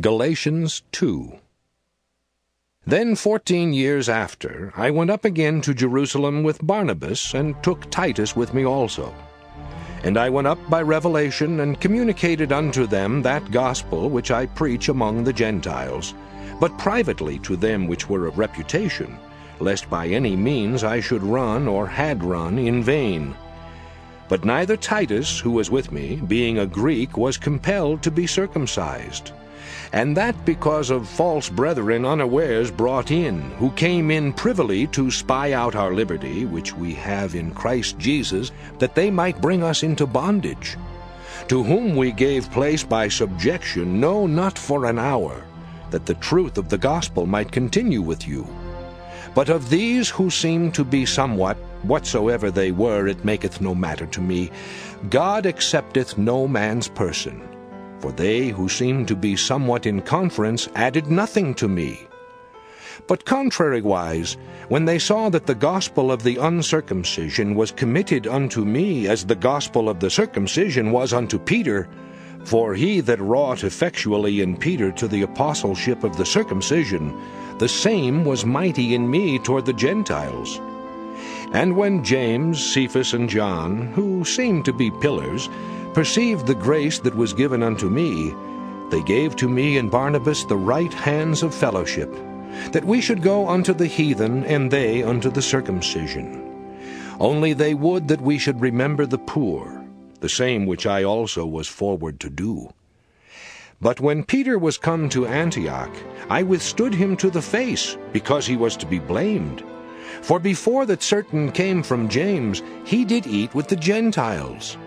Galatians 2. Then 14 years after, I went up again to Jerusalem with Barnabas, and took Titus with me also. And I went up by revelation, and communicated unto them that gospel which I preach among the Gentiles, but privately to them which were of reputation, lest by any means I should run or had run in vain. But neither Titus, who was with me, being a Greek, was compelled to be circumcised, and that because of false brethren unawares brought in, who came in privily to spy out our liberty, which we have in Christ Jesus, that they might bring us into bondage, to whom we gave place by subjection, no, not for an hour, that the truth of the gospel might continue with you. But of these who seem to be somewhat, whatsoever they were, it maketh no matter to me. God accepteth no man's person. For they who seemed to be somewhat in conference added nothing to me. But contrariwise, when they saw that the gospel of the uncircumcision was committed unto me as the gospel of the circumcision was unto Peter, for he that wrought effectually in Peter to the apostleship of the circumcision, the same was mighty in me toward the Gentiles. And when James, Cephas, and John, who seemed to be pillars, perceived the grace that was given unto me, they gave to me and Barnabas the right hands of fellowship, that we should go unto the heathen, and they unto the circumcision. Only they would that we should remember the poor, the same which I also was forward to do. But when Peter was come to Antioch, I withstood him to the face, because he was to be blamed. For before that certain came from James, he did eat with the Gentiles.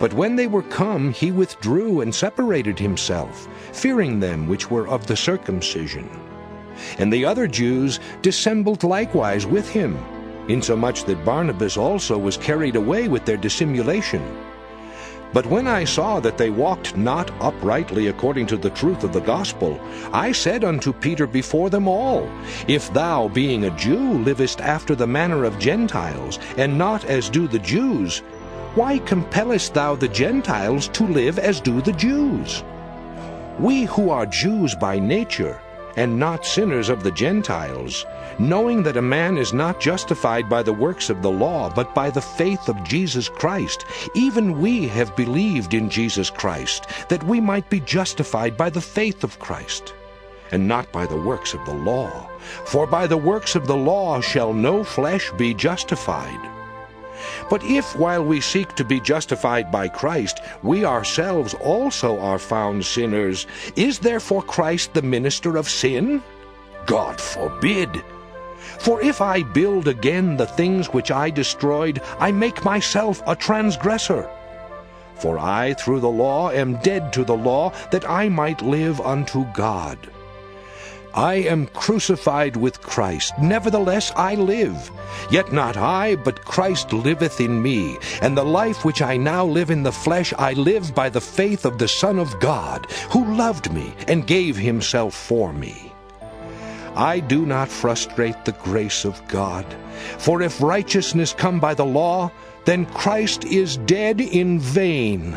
But when they were come, he withdrew and separated himself, fearing them which were of the circumcision. And the other Jews dissembled likewise with him, insomuch that Barnabas also was carried away with their dissimulation. But when I saw that they walked not uprightly according to the truth of the gospel, I said unto Peter before them all, If thou, being a Jew, livest after the manner of Gentiles, and not as do the Jews, why compellest thou the Gentiles to live as do the Jews? We who are Jews by nature, and not sinners of the Gentiles, knowing that a man is not justified by the works of the law, but by the faith of Jesus Christ, even we have believed in Jesus Christ, that we might be justified by the faith of Christ, and not by the works of the law. For by the works of the law shall no flesh be justified. But if, while we seek to be justified by Christ, we ourselves also are found sinners, is therefore Christ the minister of sin? God forbid! For if I build again the things which I destroyed, I make myself a transgressor. For I through the law am dead to the law, that I might live unto God. I am crucified with Christ, nevertheless I live. Yet not I, but Christ liveth in me. And the life which I now live in the flesh, I live by the faith of the Son of God, who loved me and gave himself for me. I do not frustrate the grace of God. For if righteousness come by the law, then Christ is dead in vain.